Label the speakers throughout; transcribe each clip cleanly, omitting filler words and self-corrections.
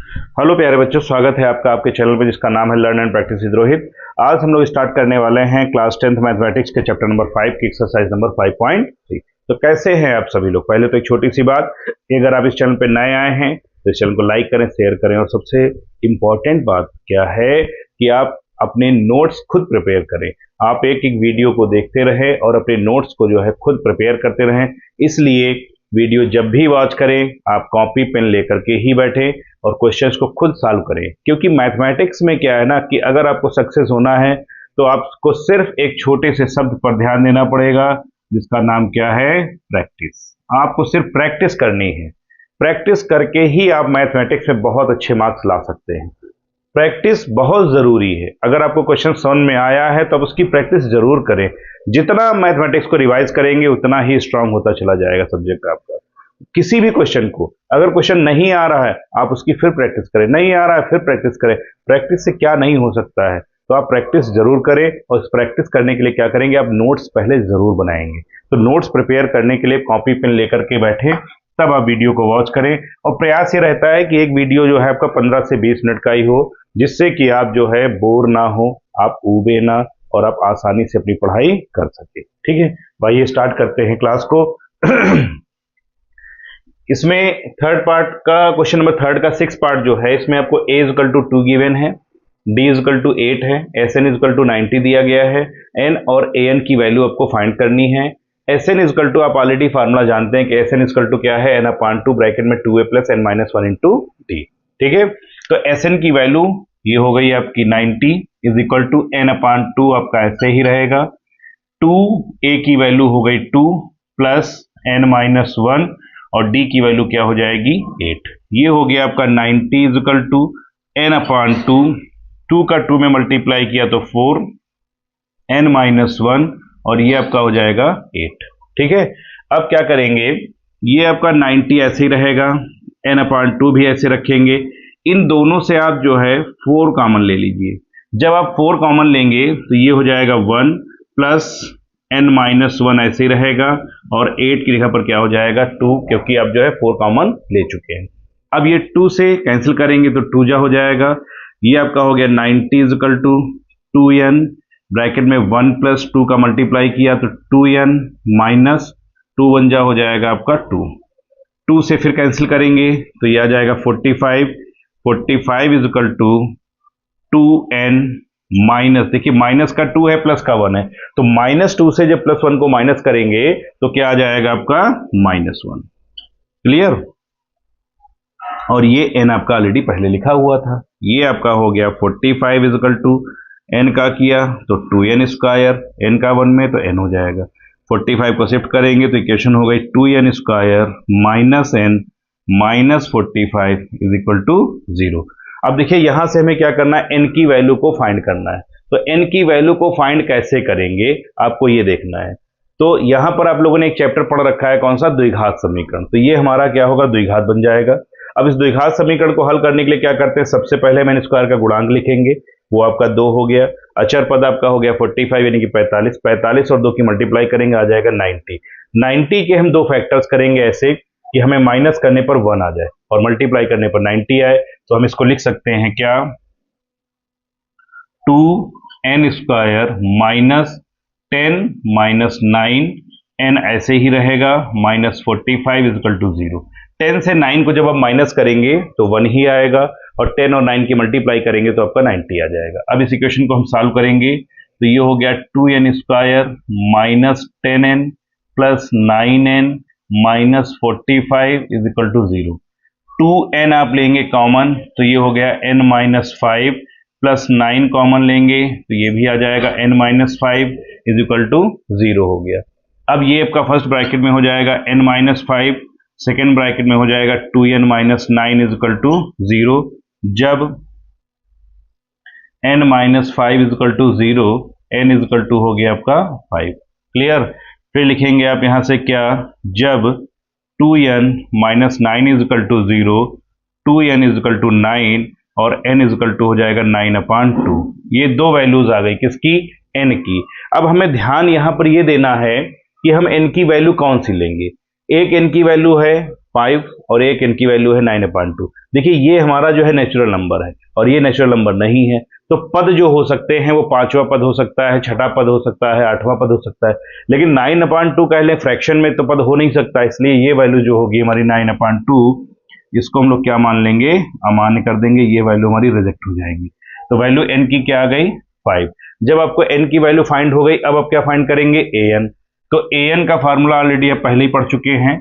Speaker 1: Hello प्यारे बच्चों, स्वागत है आपका आपके चैनल पे जिसका नाम है learn and practice with Rohit. आज हम लोग स्टार्ट करने वाले हैं क्लास 10th मैथमेटिक्स के चैप्टर नंबर 5 की एक्सरसाइज नंबर 5.3। तो कैसे हैं आप सभी लोग? पहले तो एक छोटी सी बात कि अगर आप इस चैनल पे नए आए हैं तो इस चैनल को लाइक करें, शेयर करें, और सबसे इंपॉर्टेंट बात क्या है कि आप अपने नोट्स खुद प्रिपेयर करें। आप एक एक वीडियो को देखते रहें और अपने नोट्स को जो है खुद प्रिपेयर करते रहें। इसलिए वीडियो जब भी वॉच करें आप कॉपी पेन लेकर के ही बैठें और क्वेश्चंस को खुद सॉल्व करें, क्योंकि मैथमेटिक्स में क्या है ना कि अगर आपको सक्सेस होना है तो आपको सिर्फ एक छोटे से शब्द पर ध्यान देना पड़ेगा जिसका नाम क्या है? प्रैक्टिस। आपको सिर्फ प्रैक्टिस करनी है। प्रैक्टिस करके ही आप मैथमेटिक्स में बहुत अच्छे मार्क्स ला सकते हैं। प्रैक्टिस बहुत जरूरी है। अगर आपको क्वेश्चन समझ में आया है तो आप उसकी प्रैक्टिस जरूर करें। जितना मैथमेटिक्स को रिवाइज करेंगे उतना ही स्ट्रांग होता चला जाएगा सब्जेक्ट आपका। किसी भी क्वेश्चन को, अगर क्वेश्चन नहीं आ रहा है आप उसकी फिर प्रैक्टिस करें, नहीं आ रहा है फिर प्रैक्टिस करें। प्रैक्टिस से क्या नहीं हो सकता है, तो आप प्रैक्टिस जरूर करें। और इस प्रैक्टिस करने के लिए क्या करेंगे, आप नोट्स पहले जरूर बनाएंगे। तो नोट्स प्रिपेयर करने के लिए कॉपी पेन लेकर के बैठे, तब आप वीडियो को वॉच करें। और प्रयास ये रहता है कि एक वीडियो जो है आपका 15 से 20 मिनट का ही हो, जिससे कि आप जो है बोर ना हो, आप ऊबे ना, और आप आसानी से अपनी पढ़ाई कर सके। ठीक है भाई, स्टार्ट करते हैं क्लास को। इसमें थर्ड पार्ट का क्वेश्चन नंबर थर्ड का 6 पार्ट जो है, इसमें आपको a इक्वल टू 2 गिवन है, d इक्वल टू 8 है, sn इक्वल टू 90 दिया गया है, n और an की वैल्यू आपको फाइंड करनी है। sn इक्वल टू आप ऑलरेडी फार्मूला जानते हैं कि sn इक्वल टू क्या है, n अपॉन 2 ब्रैकेट में 2a plus n minus 1 into d। ठीक है, तो sn की वैल्यू ये हो गई आपकी 90 is equal to n upon 2, आपका ऐसे ही रहेगा। 2a की वैल्यू हो गई 2 प्लस n माइनस 1, और d की वैल्यू क्या हो जाएगी 8। ये हो गया आपका 90 is equal to n upon 2, 2 का 2 में मल्टीप्लाई किया तो 4, n माइनस 1, और ये आपका हो जाएगा 8। ठीक है, अब क्या करेंगे, ये आपका 90 ऐसे ही रहेगा, n अपॉन 2 भी ऐसे रखेंगे। इन दोनों से आप जो है 4 कॉमन ले लीजिए। जब आप 4 कॉमन लेंगे तो ये हो जाएगा 1 प्लस n माइनस 1 ऐसे ही रहेगा, और 8 की जगह पर क्या हो जाएगा 2, क्योंकि आप जो है 4 कॉमन ले चुके हैं। अब ये 2 से कैंसिल करेंगे तो 2 जा हो जाएगा। ये आपका हो गया 90 इक्वल टू 2n ब्रैकेट में 1 प्लस 2 का मल्टीप्लाई किया तो 2n माइनस 2 1 जा हो जाएगा आपका 2। 2 से फिर कैंसिल करेंगे तो ये आ जाएगा 45 is equal to 2n minus, देखिए माइनस का 2 है प्लस का 1 है, तो माइनस 2 से जब प्लस 1 को माइनस करेंगे तो क्या आ जाएगा आपका माइनस 1। क्लियर? और ये n आपका ऑलरेडी पहले लिखा हुआ था। ये आपका हो गया 45 इज इक्वल टू n का किया तो 2n स्क्वायर, n का 1 में तो n हो जाएगा। 45 को शिफ्ट करेंगे तो इक्वेशन हो गई 2n square minus n minus 45 is equal to 0। अब देखिए यहां से हमें क्या करना है, n की वैल्यू को फाइंड करना है। तो n की वैल्यू को फाइंड कैसे करेंगे आपको ये देखना है। तो यहां पर आप लोगों ने एक चैप्टर पढ़ रखा है, कौन सा? द्विघात समीकरण। तो ये हमारा क्या होगा, द्विघात बन जाएगा। अब इस द्विघात समीकरण को हल करने के लिए क्या करते हैं, सबसे पहले हम n स्क्वायर का गुणांक लिखेंगे, वो आपका 2 हो गया। अचर पद आपका हो गया 45 यानी कि 45, 45 और 2 की मल्टीप्लाई करेंगे आ जाएगा 90। 90 के हम 2 फैक्टर्स करेंगे ऐसे कि हमें माइनस करने पर 1 आ जाए और मल्टीप्लाई करने पर 90 आए। तो हम इसको लिख सकते हैं क्या, 2n square minus 10 minus 9 n ऐसे ही रहेगा माइनस 45 इक्वल टू 0। 10 से 9 को जब आप माइनस करेंगे तो 1 ही आएगा, और 10 और 9 की मल्टीप्लाई करेंगे तो आपका 90 आ जाएगा। अब इस इक्वेशन को हम सॉल्व करेंगे तो ये हो गया 2n square minus 10n plus 9n minus 45 is equal to 0। 2n आप लेंगे कॉमन तो ये हो गया n माइनस 5 प्लस 9 कॉमन लेंगे तो ये भी आ जाएगा n minus 5 is equal to 0 हो गया। अब ये आपका फर्स्ट ब्रैकेट में हो जाएगा n माइनस 5, सेकेंड ब्रैकेट में हो जाएगा 2n minus 9 is equal to 0। जब n minus 5 is equal to 0, n is equal to हो गया आपका 5। क्लियर? फिर लिखेंगे आप यहां से क्या, जब 2n minus 9 is equal to 0, 2n is equal to 9 और n इज इक्वल टू हो जाएगा 9 अपॉन 2। ये दो वैल्यूज आ गई किसकी, n की। अब हमें ध्यान यहां पर ये देना है कि हम n की वैल्यू कौन सी लेंगे। एक n की वैल्यू है 5 और एक n की वैल्यू है 9/2। देखिए ये हमारा जो है नेचुरल नंबर है और ये नेचुरल नंबर नहीं है, तो पद जो हो सकते हैं वो 5वां पद हो सकता है, छठा पद हो सकता है, 8वां पद हो सकता है, लेकिन 9/2 कह लें फ्रैक्शन में तो पद हो नहीं सकता, इसलिए ये वैल्यू जो होगी हमारी 9/2, इसको हम लोग क्या मान लेंगे, अमान्य कर देंगे, ये वैल्यू हमारी रिजेक्ट हो जाएगी। तो वैल्यू n की क्या आ गई, 5। जब आपको n की वैल्यू फाइंड हो गई, अब आप क्या फाइंड करेंगे, an। तो an का फार्मूला ऑलरेडी आप पहले ही पढ़ चुके हैं,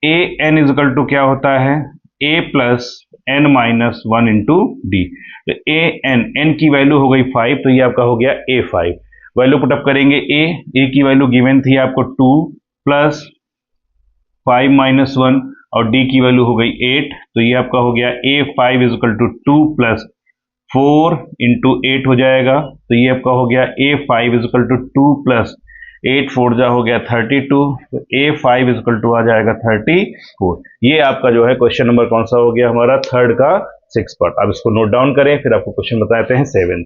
Speaker 1: an इजकल टू क्या होता है, a plus n minus 1 into d. तो n की वैल्यू हो गई 5, तो ये आपका हो गया a5। वैल्यू पुटअप करेंगे, a की वैल्यू गिवन थी आपको 2 प्लस 5 माइनस 1 और d की वैल्यू हो गई 8, तो ये आपका हो गया a5 is equal to 2 plus 4 into 8 हो जाएगा, तो ये आपका हो गया a5 इजकल टू 2 प्लस 8 4 जा हो गया 32, तो a5 इजकल टू आ जाएगा 34। ये आपका जो है क्वेश्चन नंबर कौन सा हो गया हमारा, थर्ड का 6 पार्ट। अब इसको नोट डाउन करें, फिर आपको क्वेश्चन बताते हैं 7।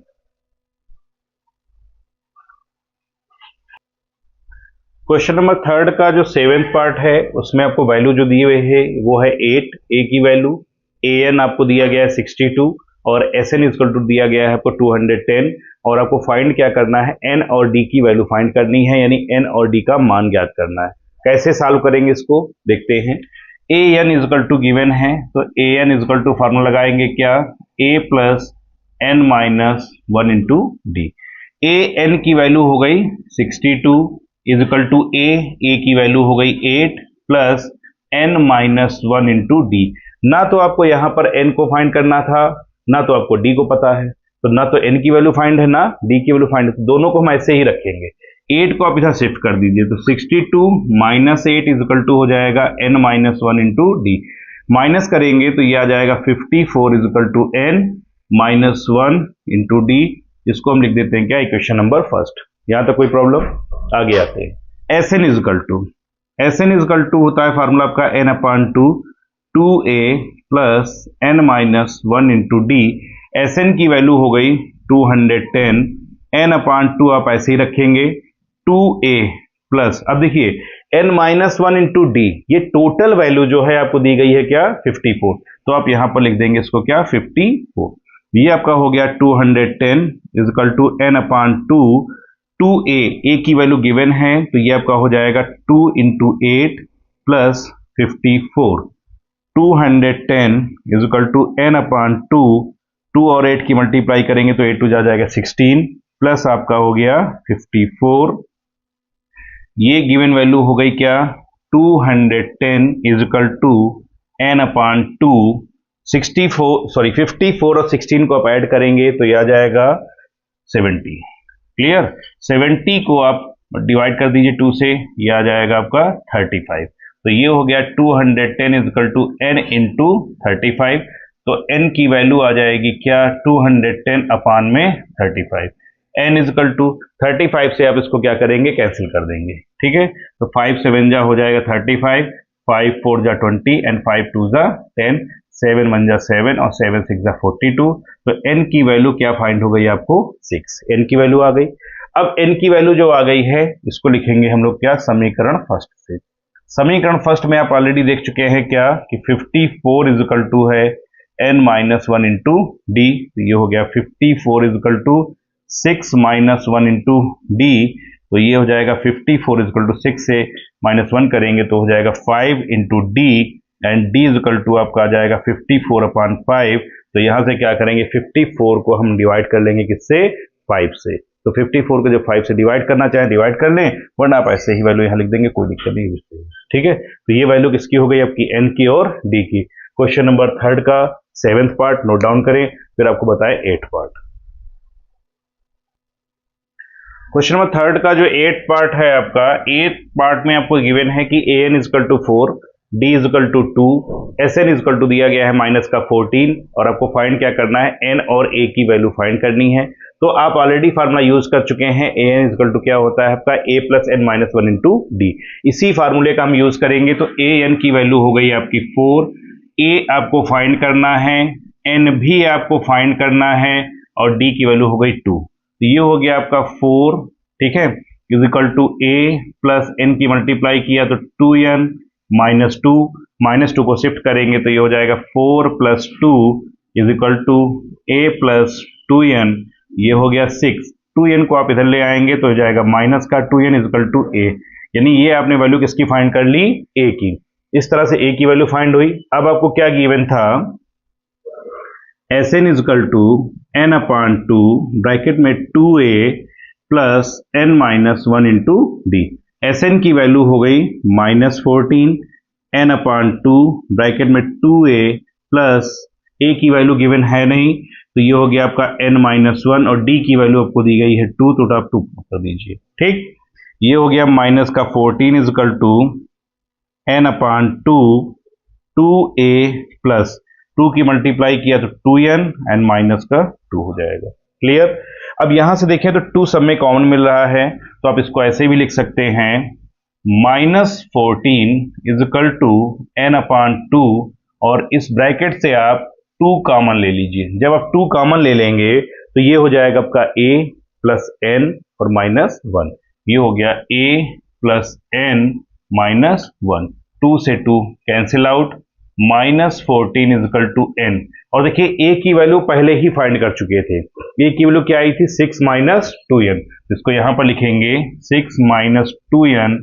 Speaker 1: क्वेश्चन नंबर थर्ड का जो 7th पार्ट है, उसमें आपको वैल्यू जो दिए हुए है वो है 8, a की वैल्यू, an आपको दिया गया है 62 और sn इक्वल टू दिया गया है आपको 210, और आपको फाइंड क्या करना है, n और d की वैल्यू फाइंड करनी है, यानी n और d का मान ज्ञात करना है। कैसे सॉल्व करेंगे इसको देखते हैं। an इक्वल टू गिवन है, तो an इक्वल टू फार्मूला लगाएंगे क्या, a plus n minus 1 into D. an की वैल्यू हो गई 62 इजिकल टू a की वैल्यू हो गई 8 plus n minus 1 into D. ना तो आपको यहां पर n को फाइंड करना था, ना तो आपको d को पता है, तो ना तो n की वैल्यू फाइंड है ना d की वैल्यू फाइंड है, तो दोनों को हम ऐसे ही रखेंगे। 8 को आप इधर शिफ्ट कर दीजिए, तो 62 माइनस 8 इजिकल टू हो जाएगा n minus 1 into d. Minus करेंगे तो ये आ जाएगा 54 is equal to n minus 1 into d. इसको हम लिख देते हैं क्या, इक्वेशन नंबर फर्स्ट। यहां तक कोई प्रॉब्लम, आगे आते हैं। एस एन इजकल टू होता है फार्मूला आपका n/2 2a plus n minus 1 into d. S N की वैल्यू हो गई 210, n/2 आप ऐसे ही रखेंगे, 2a प्लस, अब देखिए n माइनस 1 इंटू डी, ये टोटल वैल्यू जो है आपको दी गई है क्या, 54, तो आप यहां पर लिख देंगे इसको क्या, 54। ये आपका हो गया 210 इजकल टू n/2 2a की वैल्यू गिवन है, तो ये आपका हो जाएगा 2 into 8 plus 54। 210 is equal to n/2, 2 और 8 की मल्टीप्लाई करेंगे तो 8 जा जाएगा 16 प्लस आपका हो गया 54। ये गिवन वैल्यू हो गई क्या, 210 इजकल टू n/2 54 और 16 को आप ऐड करेंगे तो यह आ जाएगा 70। क्लियर, 70 को आप डिवाइड कर दीजिए 2 से, ये आ जाएगा आपका 35। तो ये हो गया 210 इजकल टू n इंटू 35, तो n की वैल्यू आ जाएगी क्या, 210 अपान में 35। n इजकल टू 35 से आप इसको क्या करेंगे, कैंसिल कर देंगे, ठीक है। तो 5 7 जा हो जाएगा 35, 5 4 जा 20 एंड 5 2 जा 10, 7 1 जा 7 और 7 6 जा 42। तो n की वैल्यू क्या फाइंड हो गई आपको, 6। n की वैल्यू आ गई। अब n की वैल्यू जो आ गई है, इसको लिखेंगे हम लोग क्या, समीकरण फर्स्ट से। समीकरण फर्स्ट में आप ऑलरेडी देख चुके हैं क्या, कि 54 इजकल टू है n माइनस 1 इंटू डी, तो ये हो गया 54 is equal to 6 minus 1 into d, तो ये हो जाएगा 54 इजकल टू 6 से माइनस 1 करेंगे तो हो जाएगा 5 into d, and d is equal to आपका आ जाएगा 54/5। तो यहां से क्या करेंगे, 54 को हम डिवाइड कर लेंगे किससे, 5 से। तो 54 को जब 5 से डिवाइड करना चाहें डिवाइड कर लें, वरना आप ऐसे ही वैल्यू यहां लिख देंगे, कोई दिक्कत नहीं है, ठीक है। तो ये वैल्यू किसकी हो गई आपकी, n की और d की। क्वेश्चन नंबर थर्ड का 7th पार्ट नोट डाउन करें, फिर आपको बताएं 8th part. Question number third का जो 8th पार्ट है आपका, 8th पार्ट में आपको गिवन है कि an is equal to 4, d is equal to 2, sn is equal to दिया गया है माइनस का 14, और आपको फाइंड क्या करना है, n और a की वैल्यू फाइंड करनी है। तो आप ऑलरेडी फार्मूला यूज कर चुके हैं, an इजकल टू क्या होता है आपका, a plus n minus 1 into D. इसी फार्मूले का हम यूज करेंगे, तो an की वैल्यू हो गई आपकी 4, a आपको फाइंड करना है, n भी आपको फाइंड करना है, और d की वैल्यू हो गई 2। तो ये हो गया आपका 4, ठीक है, is equal to a plus n की मल्टीप्लाई किया तो 2n माइनस 2, -2 को शिफ्ट करेंगे तो ये हो जाएगा 4 + 2 is equal to a + 2n, ये हो गया 6। 2n को आप इधर ले आएंगे तो हो जाएगा माइनस का 2n is equal to a, यानी ये आपने वैल्यू किसकी फाइंड कर ली, a की। इस तरह से a की वैल्यू फाइंड हुई। अब आपको क्या गिवन था, Sn is equal to n/2 bracket में 2a plus n-1 into d. Sn की वैल्यू हो गई -14, n/2 ब्रैकेट में 2a प्लस a की वैल्यू गिवन है नहीं तो ये हो गया आपका n-1 और d की वैल्यू आपको दी गई है 2, तो आप 2 कर दीजिए। ठीक, ये हो गया माइनस का 14 is equal to n/2 2a plus 2 की मल्टीप्लाई किया तो 2n एंड माइनस का 2 हो जाएगा। क्लियर। अब यहां से देखें तो 2 सब में कॉमन मिल रहा है तो आप इसको ऐसे भी लिख सकते हैं -14 इज इक्वल टू n/2 और इस ब्रैकेट से आप 2 कॉमन ले लीजिए। जब आप 2 कॉमन ले लेंगे तो ये हो जाएगा आपका a प्लस n और -1, ये हो गया a प्लस n -1, 2 से 2 cancel out, -14 is equal to n। और देखिए a की वैल्यू पहले ही फाइंड कर चुके थे, a की वैल्यू क्या आई थी 6 - 2n, इसको यहां पर लिखेंगे 6 - 2n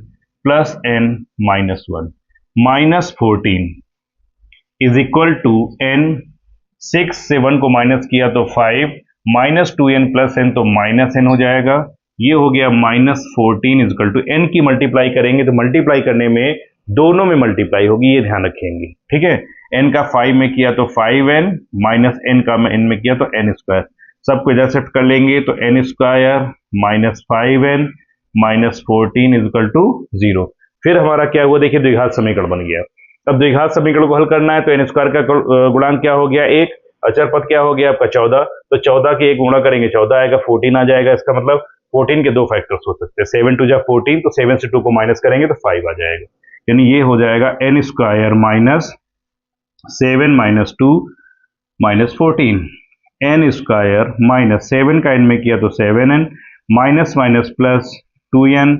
Speaker 1: plus n -1, -14 is equal to n, 6 से 1 को माइनस किया तो 5, -2n प्लस n तो -n हो जाएगा, ये हो गया -14 इज इक्वल टू n की मल्टीप्लाई करेंगे तो मल्टीप्लाई करने में दोनों में मल्टीप्लाई होगी, ये ध्यान रखेंगे। ठीक है, n का 5 में किया तो 5n माइनस n का n में किया तो n स्क्वायर, सबको इधर शिफ्ट कर लेंगे तो n square -5n -14 is equal to 0। फिर हमारा क्या हुआ, देखिए द्विघात समीकरण बन गया। अब द्विघात समीकरण को हल करना है तो n स्क्वायर का गुणांक क्या हो गया 1, अचर पद क्या हो गया आपका 14, तो 14 के 1 गुणा करेंगे 14 आएगा, 14 आ जाएगा। इसका मतलब 14 के 2 फैक्टर्स हो सकते हैं, 7 2 जा 14, तो 7 से 2 को माइनस करेंगे तो 5 आ जाएगा, यानी ये हो जाएगा n स्क्वायर -7 - 2 -14, n स्क्वायर -7 का n में किया तो 7n minus minus plus 2n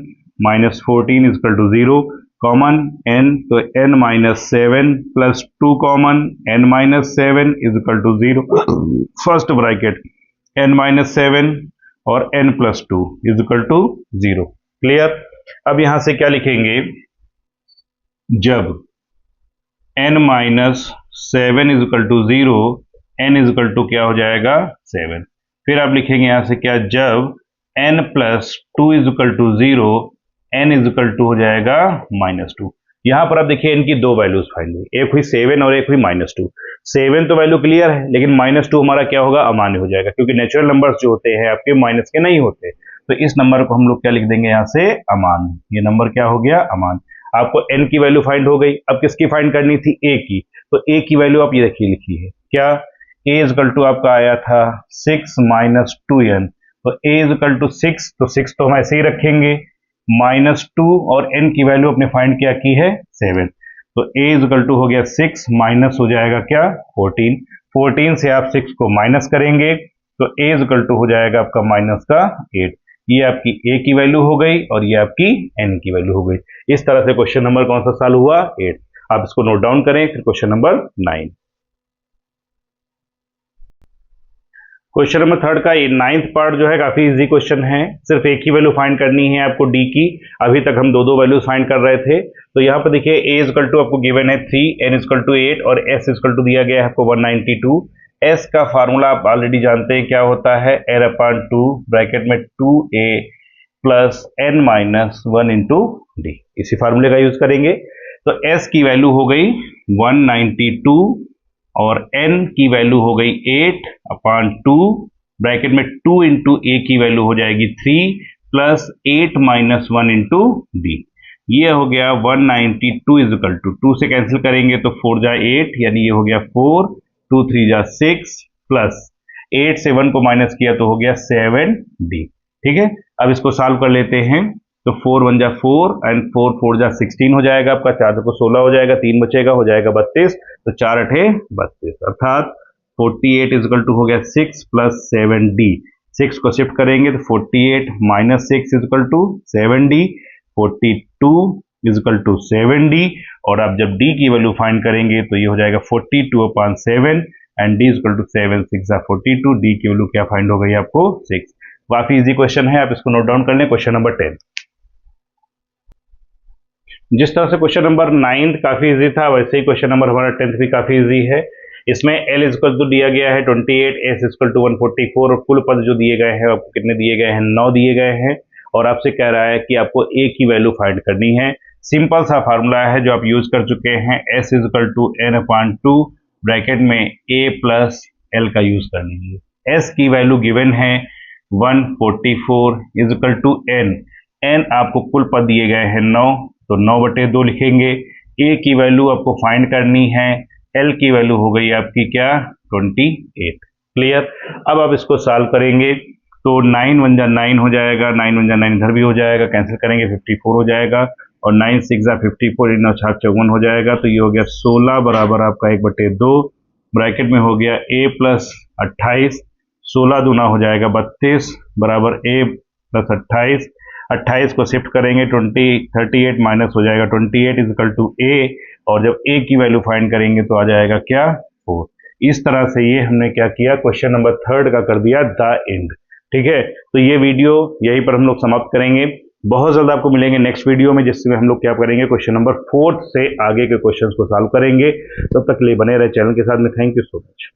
Speaker 1: -14 is equal to 0, common n तो n -7 plus 2 common, n -7 is equal to 0, first bracket n -7 और n + 2 is equal to 0। Clear. अब यहां से क्या लिखेंगे, जब n -7 is equal to 0, n is equal to क्या हो जाएगा 7। फिर आप लिखेंगे यहां से क्या, जब n + 2 is equal to 0, n is equal to हो जाएगा -2। यहां पर आप देखिए n की दो वैल्यूज फाइंड हुई, एक हुई 7 और एक हुई -2। 7 तो वैल्यू क्लियर है, लेकिन -2 हमारा क्या होगा, अमान्य हो जाएगा, क्योंकि नेचुरल नंबर्स जो होते हैं आपके माइनस के नहीं होते, तो इस नंबर को हम लोग क्या लिख देंगे यहां से, अमान्य। ये नंबर क्या हो गया, अमान्य। आपको n की वैल्यू फाइंड हो गई। अब किसकी फाइंड करनी थी, a की, तो a की वैल्यू आप ये देखिए लिखी है क्या, a इज इक्वल टू आपका आया था 6 - 2n, तो a इज इक्वल टू 6, तो 6 तो हम ऐसे ही रखेंगे, -2 और n की वैल्यू अपने फाइंड क्या की है 7, तो a इज इक्वल टू हो गया 6 माइनस हो जाएगा क्या 14, 14 से आप 6 को माइनस करेंगे तो a इज इक्वल टू हो जाएगा आपका माइनस का 8। ये आपकी a की वैल्यू हो गई और ये आपकी n की वैल्यू हो गई। इस तरह से क्वेश्चन नंबर कौन सा सॉल्व हुआ, 8। आप इसको नोट डाउन करें। फिर क्वेश्चन नंबर 9, क्वेश्चन नंबर 3 का ये 9th पार्ट जो है काफी इजी क्वेश्चन है, सिर्फ एक ही वैल्यू फाइंड करनी है आपको d की। अभी तक हम दो वैल्यूज फाइंड कर रहे थे, तो यहाँ पर देखिए a इज इक्वल टू आपको गिवन है 3, n इज इक्वल टू 8 और s इज इक्वल टू दिया गया है आपको 192। s का फार्मूला आप ऑलरेडी जानते हैं क्या होता है, n/2 ब्रैकेट में 2a plus n - 1 into D, इसी फार्मूले का यूज करेंगे। तो s की वैल्यू हो गई 192 और n की वैल्यू हो गई 8/2 ब्रैकेट में 2 इंटू a की वैल्यू हो जाएगी 3 प्लस 8 - 1 इंटू d। ये हो गया 192 इज इक्वल टू 2 से कैंसिल करेंगे तो 4 जा 8, यानी ये हो गया 4, 2 3 जा 6 प्लस 8 से 1 को माइनस किया तो हो गया 7d। ठीक है, अब इसको सॉल्व कर लेते हैं तो 4 1 जा 4 एंड 4 4 जा 16 हो जाएगा आपका, 4 को 16 हो जाएगा, 3 बचेगा, हो जाएगा 32, तो 4 8 32, अर्थात 48 इज इक्वल टू हो गया 6 प्लस 7d। 6 को शिफ्ट करेंगे तो 48 minus 6 is equal to 7d, 42 is equal to 7d और आप जब d की वैल्यू फाइंड करेंगे तो ये हो जाएगा 42/7 and d equal to 7 6 42, d की वैल्यू क्या फाइंड हो गई आपको 6। काफी इजी क्वेश्चन है, आप इसको नोट डाउन कर लें। क्वेश्चन नंबर 10, जिस तरह से क्वेश्चन नंबर 9 काफी इजी था वैसे ही क्वेश्चन नंबर हमारा 10th भी काफी इजी है। इसमें L इक्वल टू दिया गया है 28, S इक्वल टू 144 और कुल पद जो दिए गए हैं आपको कितने दिए गए हैं 9 दिए गए हैं और आपसे कह रहा है कि आपको A की वैल्यू फाइंड करनी है। सिंपल सा फार्मूला है जो आप यूज कर चुके हैं, S equal to n/2 bracket में A प्लस L का यूज कर लीजिए। S की वैल्यू गिवन है 144 इक्वल टू n आपको कुल पद दिए गए हैं 9, तो 9/2 लिखेंगे। A की वैल्यू आपको फाइंड करनी है, L की वैल्यू हो गई आपकी क्या 28। क्लियर। अब आप इसको सॉल्व करेंगे तो 9 1 जा 9 हो जाएगा, 9 1 जा 9 इधर भी हो जाएगा, कैंसिल करेंगे 54 हो जाएगा और 9 6 जा 54, 9 6 54 हो जाएगा। तो ये हो गया 16 बराबर आपका 1/2 ब्रैकेट में हो गया A प्लस 28, 16 दूना हो जाएगा 32 बराबर A प्लस 28, 28 को शिफ्ट करेंगे 38 माइनस हो जाएगा 28 इक्वल टू A और जब A की वैल्यू फाइंड करेंगे तो आ जाएगा क्या 4। इस तरह से ये हमने क्या किया, क्वेश्चन नंबर 3 का कर दिया द एंड। ठीक है, तो ये वीडियो यहीं पर हम लोग समाप्त करेंगे। बहुत जल्द आपको मिलेंगे नेक्स्ट वीडियो में जिसमें हम लोग क्या करेंगे, क्वेश्चन नंबर 4 से आगे के क्वेश्चंस को सॉल्व करेंगे। तब तक के लिए बने रहे चैनल के साथ में। Thank you so much.